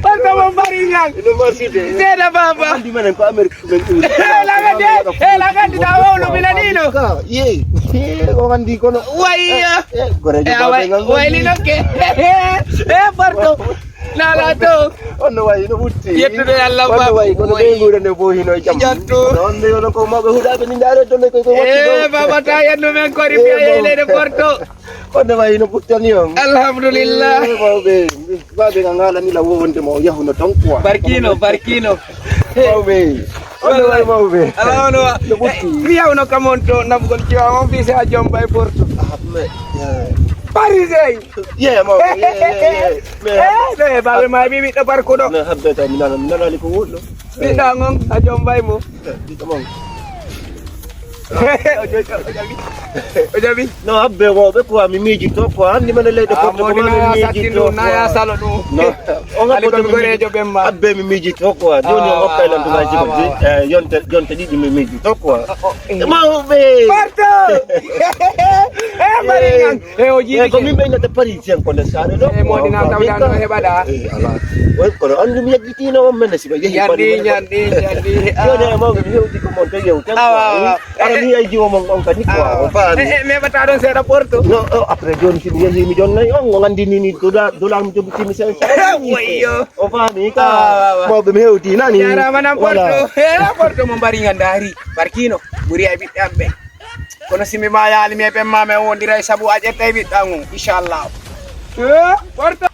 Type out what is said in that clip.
Parto membaringan. Tidak apa-apa. Di mana Pak Amir? Lagan di dawo lo bilanino. Ye. Orang di kono. Wah iya. Wah ini oke. Parto. Nala to. Ono wai no butti. Yettude Allah ba. Ono wai kono be ngure ne bohi no jam. Jattu. Non ne ono ko ma be huda be ndare to ne ko ko. Baba tayan no men kori piye le Porto. Ono wai no butti ni on. Alhamdulillah. Ba be ngala ni la wonde mo yahu no tonkwa. Barkino. Mau be. Ono wai mau be. Ala ono. No butti. Via uno kamonto nam gol ci am fi sa jombay Porto. Parisei. Yeah, mau. Yeah. Babe mai bibi to parko do. Na habbe ta minana li ko wolo. Ni dangong a jombay mo. Di tamang. Ojabi. No habbe mo be ko mi miji to ko andi man le de ko Mo di na miji to na ya salo no. No. O nga Ali ko gore jo bemma. Habbe mi miji to ko joni o opela ndo ngaji ko yonte di mi miji to ko. Mau be. Porto. Maringan. Oji ko mi be na te Parisian ko na sare no. Mo di na taw dan hebada. Ala. Wai ko andi mi yagiti no men si ba Nyandi. Yo ne mo be di ko mo te yo. Ara ni ay jiwo mong ang kanik ko. Me batadon sera Porto. No, apre John si dia si John na yung ngandi ni dolang to biti mi sa. Wayo. O pa ni ka. Mo be mehudi na ni. Yara mana Porto. Porto membaringan dari Barkino. Buri ay bit ambe. Kono si mi maya ali mi pe mame wondira sabu aje tay bit angu inshallah. Porto